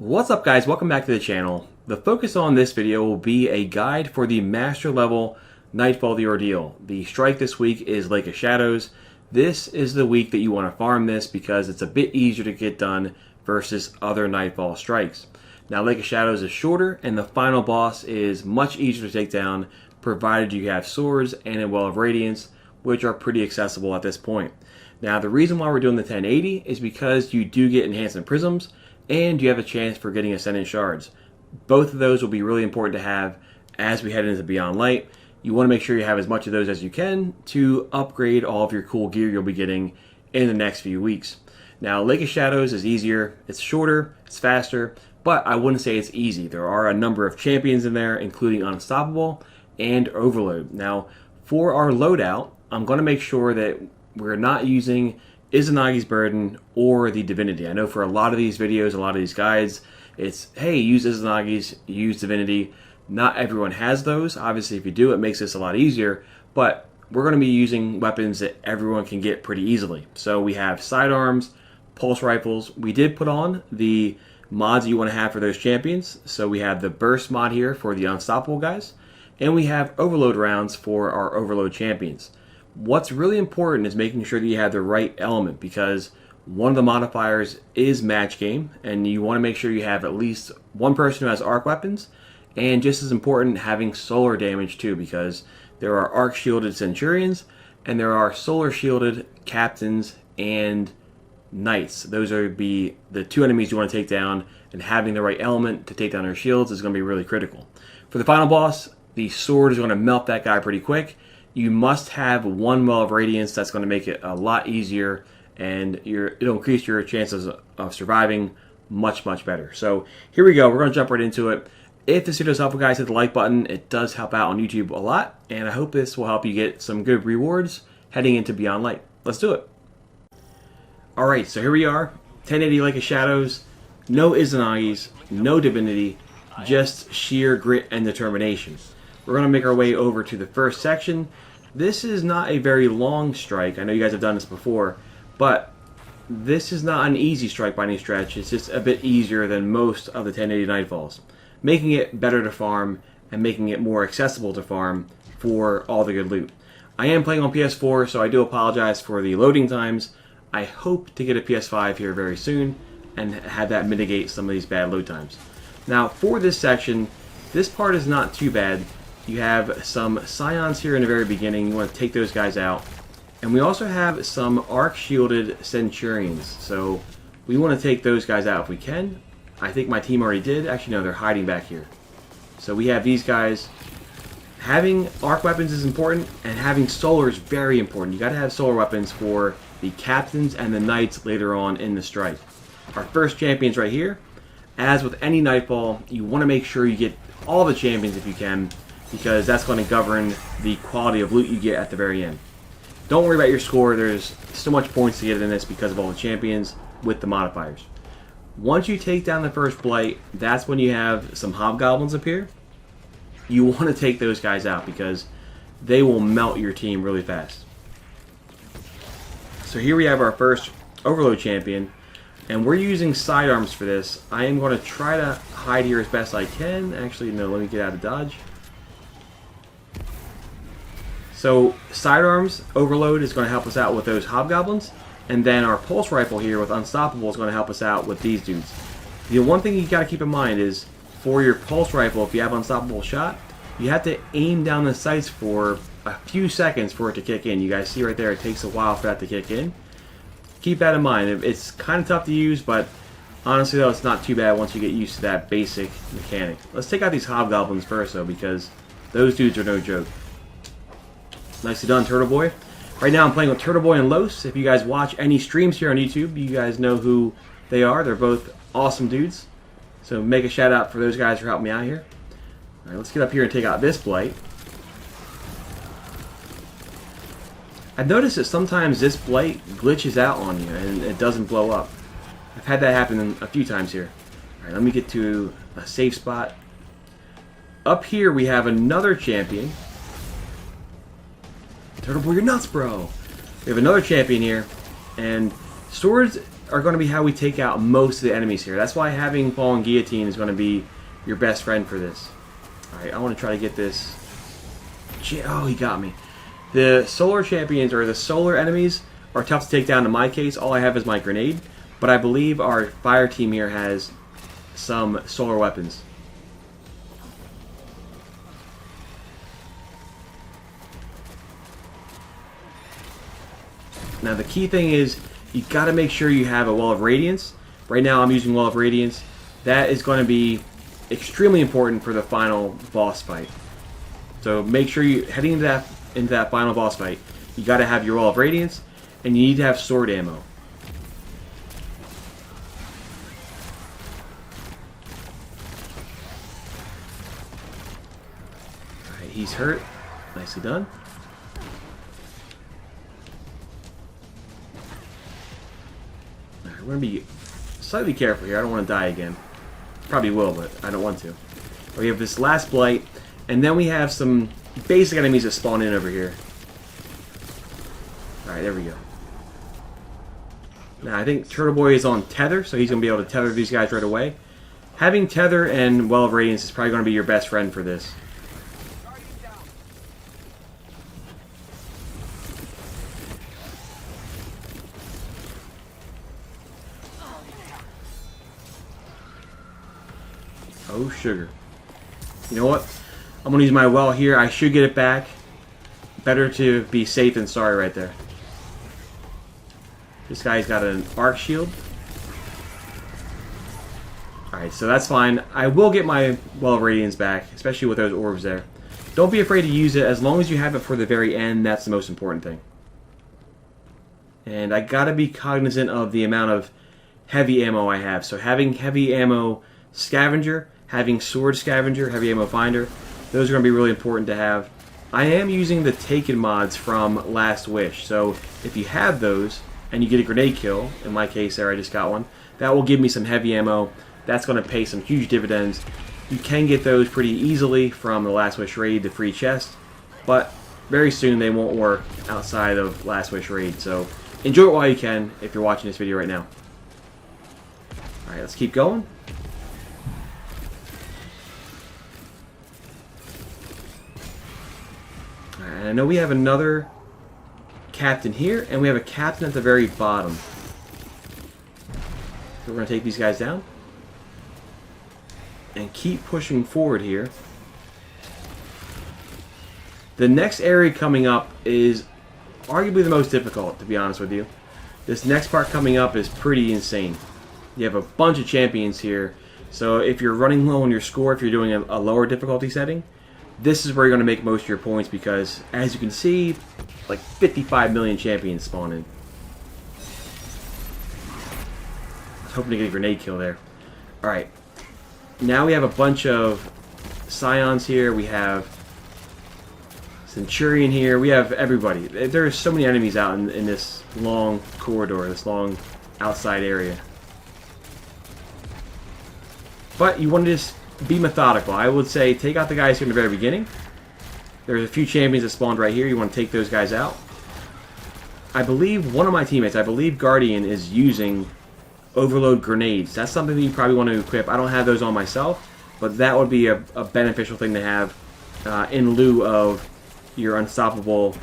What's up guys, welcome back to the channel. The focus on this video will be a guide for the master level Nightfall The Ordeal. The strike this week is Lake of Shadows. This is the week that you want to farm this because it's a bit easier to get done versus other Nightfall strikes. Now Lake of Shadows is shorter and the final boss is much easier to take down provided you have swords and a Well of Radiance, which are pretty accessible at this point. Now the reason why we're doing the 1080 is because you do get enhancement prisms and you have a chance for getting Ascendant shards. Both of those will be really important to have as we head into Beyond Light. You want to make sure you have as much of those as you can to upgrade all of your cool gear you'll be getting in the next few weeks. Now, Lake of Shadows is easier, it's shorter, it's faster, but I wouldn't say it's easy. There are a number of champions in there, including Unstoppable and Overload. Now, for our loadout, I'm going to make sure that we're not using Izanagi's Burden or the Divinity. I know for a lot of these videos, a lot of these guides, it's, hey, use Izanagi's, use Divinity. Not everyone has those. Obviously, if you do, it makes this a lot easier, but we're going to be using weapons that everyone can get pretty easily. So we have sidearms, pulse rifles. We did put on the mods you want to have for those champions. So we have the burst mod here for the Unstoppable guys, and we have overload rounds for our overload champions. What's really important is making sure that you have the right element, because one of the modifiers is match game, and you want to make sure you have at least one person who has arc weapons, and just as important, having solar damage too, because there are arc shielded centurions and there are solar shielded captains and knights. Those are the two enemies you want to take down, and having the right element to take down their shields is going to be really critical. For the final boss, the sword is going to melt that guy pretty quick. You must have one Well of Radiance. That's going to make it a lot easier, and it'll increase your chances of surviving much better. So here we go. We're going to jump right into it. If this video is helpful, guys, hit the like button. It does help out on YouTube a lot, and I hope this will help you get some good rewards heading into Beyond Light. Let's do it. Alright, so here we are. 1080 Lake of Shadows. No Izanagi's, no Divinity, just sheer grit and determination. We're going to make our way over to the first section. This is not a very long strike. I know you guys have done this before, but this is not an easy strike by any stretch. It's just a bit easier than most of the 1080 Nightfalls, making it better to farm and making it more accessible to farm for all the good loot. I am playing on PS4, so I do apologize for the loading times. I hope to get a PS5 here very soon and have that mitigate some of these bad load times. Now, for this section, this part is not too bad. You have some Scions here in the very beginning. You want to take those guys out. And we also have some arc-shielded Centurions. So we want to take those guys out if we can. I think my team already did. Actually, no, they're hiding back here. So we have these guys. Having arc weapons is important, and having solar is very important. You got to have solar weapons for the captains and the knights later on in the strike. Our first champion's right here. As with any Nightfall, you want to make sure you get all the champions if you can, because that's going to govern the quality of loot you get at the very end. Don't worry about your score. There's so much points to get in this because of all the champions with the modifiers. Once you take down the first blight, that's when you have some hobgoblins appear. You want to take those guys out because they will melt your team really fast. So here we have our first overload champion, and we're using sidearms for this. I am going to try to hide here as best I can. Actually, no, let me get out of dodge. So sidearms, overload is going to help us out with those hobgoblins, and then our pulse rifle here with Unstoppable is going to help us out with these dudes. The one thing you got to keep in mind is for your pulse rifle, if you have Unstoppable shot, you have to aim down the sights for a few seconds for it to kick in. You guys see right there, it takes a while for that to kick in. Keep that in mind. It's kind of tough to use, but honestly though, it's not too bad once you get used to that basic mechanic. Let's take out these hobgoblins first though, because those dudes are no joke. Nicely done, Turtle Boy. Right now I'm playing with Turtle Boy and Los. If you guys watch any streams here on YouTube, you guys know who they are. They're both awesome dudes. So make a shout out for those guys for helping me out here. Alright, let's get up here and take out this blight. I've noticed that sometimes this blight glitches out on you and it doesn't blow up. I've had that happen a few times here. Alright, let me get to a safe spot. Up here we have another champion. Turtle Boy, you're nuts, bro! We have another champion here, and swords are going to be how we take out most of the enemies here. That's why having Falling Guillotine is going to be your best friend for this. Alright, I want to try to get this. Oh, he got me. The solar champions, or the solar enemies, are tough to take down in my case. All I have is my grenade. But I believe our fire team here has some solar weapons. Now the key thing is, you got to make sure you have a Wall of Radiance. Right now I'm using Wall of Radiance. That is going to be extremely important for the final boss fight. So make sure you, heading into that final boss fight, you got to have your Wall of Radiance, and you need to have sword ammo. Alright, he's hurt. Nicely done. Alright, we're going to be slightly careful here. I don't want to die again. Probably will, but I don't want to. We have this last blight, and then we have some basic enemies that spawn in over here. Alright, there we go. Now, I think Turtle Boy is on tether, so he's going to be able to tether these guys right away. Having tether and Well of Radiance is probably going to be your best friend for this. Oh, sugar. You know what? I'm going to use my well here. I should get it back. Better to be safe than sorry right there. This guy's got an arc shield. Alright, so that's fine. I will get my Well of Radiance back, especially with those orbs there. Don't be afraid to use it. As long as you have it for the very end, that's the most important thing. And I gotta be cognizant of the amount of heavy ammo I have. So having heavy ammo scavenger, having sword scavenger, heavy ammo finder, those are going to be really important to have. I am using the Taken mods from Last Wish, so if you have those and you get a grenade kill, in my case there I just got one, that will give me some heavy ammo. That's going to pay some huge dividends. You can get those pretty easily from the Last Wish raid, the free chest, but very soon they won't work outside of Last Wish raid, so enjoy it while you can if you're watching this video right now. Alright, let's keep going. And I know we have another captain here, and we have a captain at the very bottom. So we're going to take these guys down. And keep pushing forward here. The next area coming up is arguably the most difficult, to be honest with you. This next part coming up is pretty insane. You have a bunch of champions here. So if you're running low on your score, if you're doing a lower difficulty setting, this is where you're going to make most of your points because, as you can see, like 55 million champions spawn in. I was hoping to get a grenade kill there. Alright. Now we have a bunch of Scions here. We have Centurion here. We have everybody. There are so many enemies out in this long corridor, this long outside area. But you want to just be methodical. I would say take out the guys here in the very beginning. There's a few champions that spawned right here. You want to take those guys out. I believe one of my teammates, I believe Guardian, is using overload grenades. That's something that you probably want to equip. I don't have those on myself, but that would be a beneficial thing to have in lieu of your unstoppable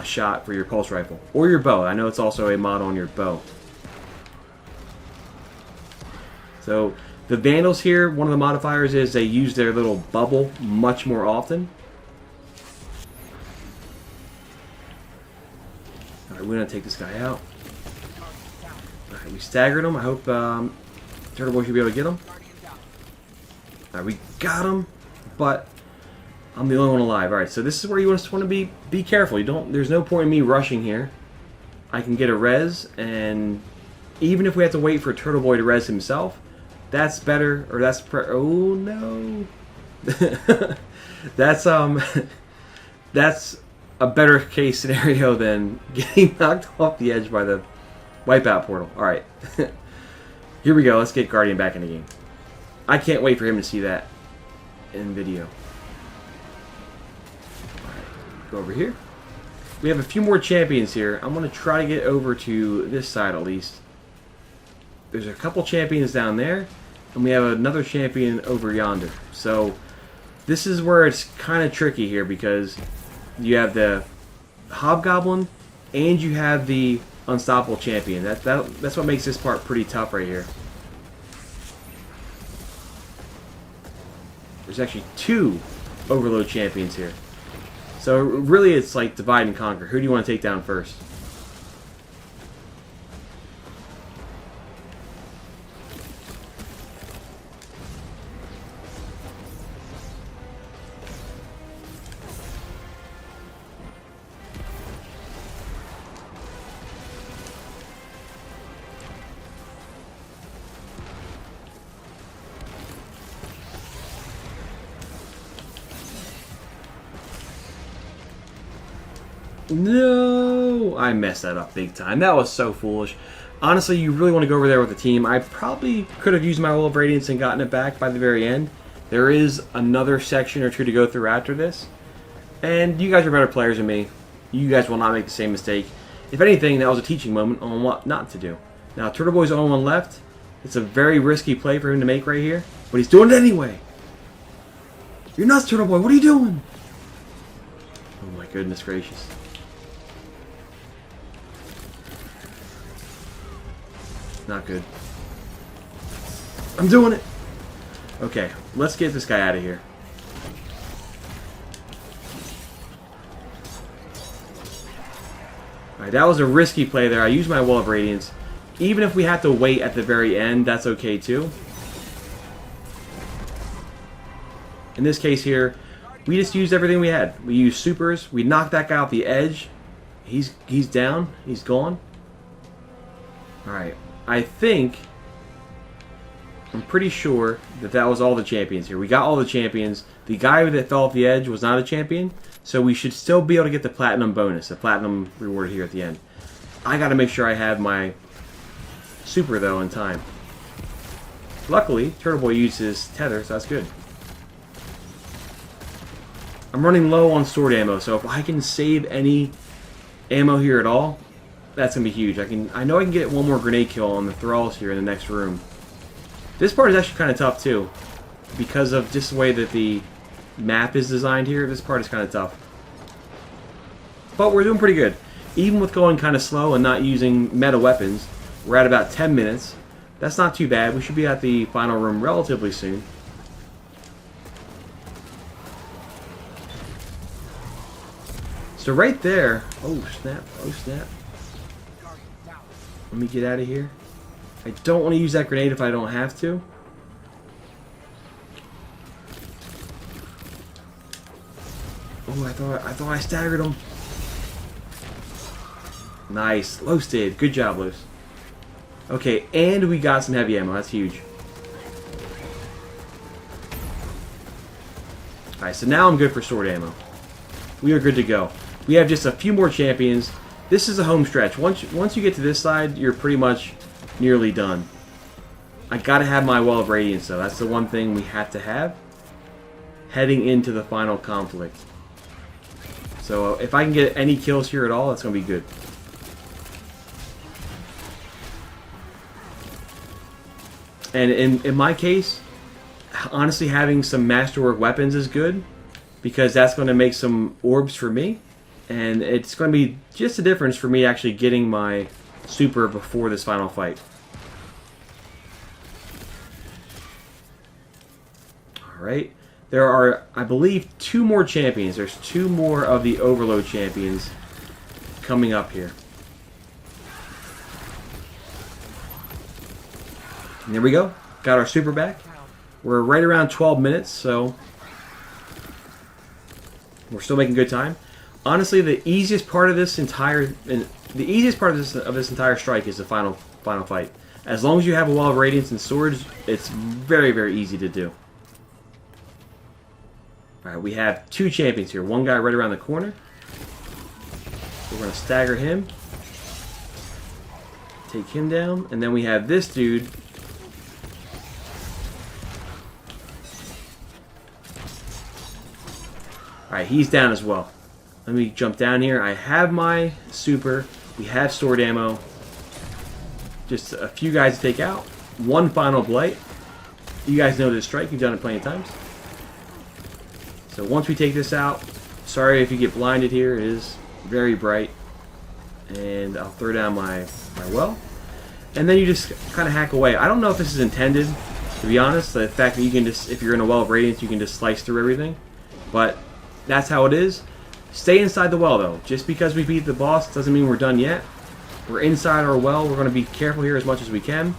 shot for your pulse rifle. Or your bow. I know it's also a mod on your bow. So the Vandals here, one of the modifiers is they use their little bubble much more often. Alright, we're going to take this guy out. Alright, we staggered him. I hope Turtle Boy should be able to get him. Alright, we got him, but I'm the only one alive. Alright, so this is where you just want to be careful. There's no point in me rushing here. I can get a res, and even if we have to wait for Turtle Boy to res himself, that's better, or that's oh no. that's a better case scenario than getting knocked off the edge by the wipeout portal. Alright. Here we go. Let's get Guardian back in the game. I can't wait for him to see that in video. Alright, go over here. We have a few more champions here. I'm going to try to get over to this side at least. there's a couple champions down there, and we have another champion over yonder. So this is where it's kind of tricky here, because you have the Hobgoblin and you have the Unstoppable champion. That's what makes this part pretty tough right here. There's actually 2 Overload champions here. So really it's like divide and conquer. Who do you want to take down first? No! I messed that up big time. That was so foolish. Honestly, you really want to go over there with the team. I probably could have used my Will of Radiance and gotten it back by the very end. There is another section or 2 to go through after this. And you guys are better players than me. You guys will not make the same mistake. If anything, that was a teaching moment on what not to do. Now, Turtle Boy's the only one left. It's a very risky play for him to make right here. But he's doing it anyway. You're nuts, Turtle Boy. What are you doing? Oh my goodness gracious. Not good. I'm doing it! Okay, let's get this guy out of here. Alright, that was a risky play there. I used my Wall of Radiance. Even if we have to wait at the very end, that's okay too. In this case here, we just used everything we had. We used supers. We knocked that guy off the edge. He's down. He's gone. Alright. I'm pretty sure that was all the champions here. We got all the champions. The guy that fell off the edge was not a champion, so we should still be able to get the platinum bonus, the platinum reward here at the end. I got to make sure I have my super, though, in time. Luckily, Turtle Boy used his tether, so that's good. I'm running low on sword ammo, so if I can save any ammo here at all, that's going to be huge. I know I can get one more grenade kill on the thralls here in the next room. This part is actually kind of tough too, because of just the way that the map is designed here. This part is kind of tough. But we're doing pretty good. Even with going kind of slow and not using meta weapons, we're at about 10 minutes. That's not too bad. We should be at the final room relatively soon. So right there... Oh, snap. Oh, snap. Let me get out of here. I don't want to use that grenade if I don't have to. Oh, I thought I staggered him. Nice. Los did. Good job, Los. Okay, and we got some heavy ammo. That's huge. Alright, so now I'm good for sword ammo. We are good to go. We have just a few more champions. This is a home stretch. Once you get to this side, you're pretty much nearly done. I gotta have my Wall of Radiance, though. That's the one thing we have to have heading into the final conflict. So if I can get any kills here at all, that's gonna be good. And in my case, honestly, having some masterwork weapons is good, because that's going to make some orbs for me, and it's going to be just a difference for me actually getting my super before this final fight. Alright, there are, I believe, 2 more champions. There's 2 more of the Overload champions coming up here. And there we go. Got our super back. We're right around 12 minutes, so we're still making good time. Honestly, the easiest part of this entire strike is the final fight. As long as you have a Wall of Radiance and swords, it's very, very easy to do. Alright, we have 2 champions here. One guy right around the corner. We're going to stagger him. Take him down. And then we have this dude. Alright, he's down as well. Let me jump down here. I have my super. We have sword ammo. Just a few guys to take out. One final blight. You guys know this strike. You've done it plenty of times. So once we take this out, sorry if you get blinded here. It is very bright. And I'll throw down my well. And then you just kind of hack away. I don't know if this is intended, to be honest. The fact that you can just, if you're in a well of Radiance, you can just slice through everything. But that's how it is. Stay inside the well, though. Just because we beat the boss doesn't mean we're done yet. We're inside our well. We're going to be careful here as much as we can.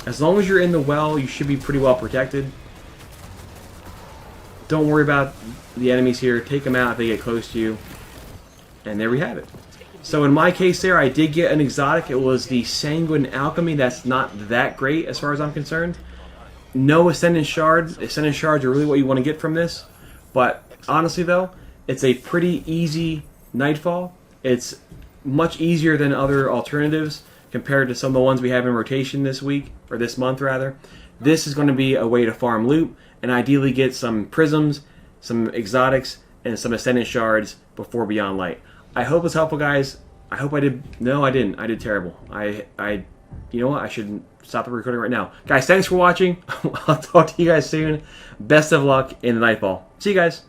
As long as you're in the well, you should be pretty well protected. Don't worry about the enemies here. Take them out if they get close to you. And there we have it. So in my case there, I did get an exotic. It was the Sanguine Alchemy. That's not that great as far as I'm concerned. No Ascendant Shards. Ascendant Shards are really what you want to get from this. But honestly though, it's a pretty easy Nightfall. It's much easier than other alternatives compared to some of the ones we have in rotation this week, or this month rather. This is going to be a way to farm loot and ideally get some prisms, some exotics, and some Ascendant Shards before Beyond Light. I hope it's helpful, guys. I hope I did. No, I didn't. I did terrible. You know what? I should stop the recording right now. Guys, thanks for watching. I'll talk to you guys soon. Best of luck in the Nightfall. See you guys.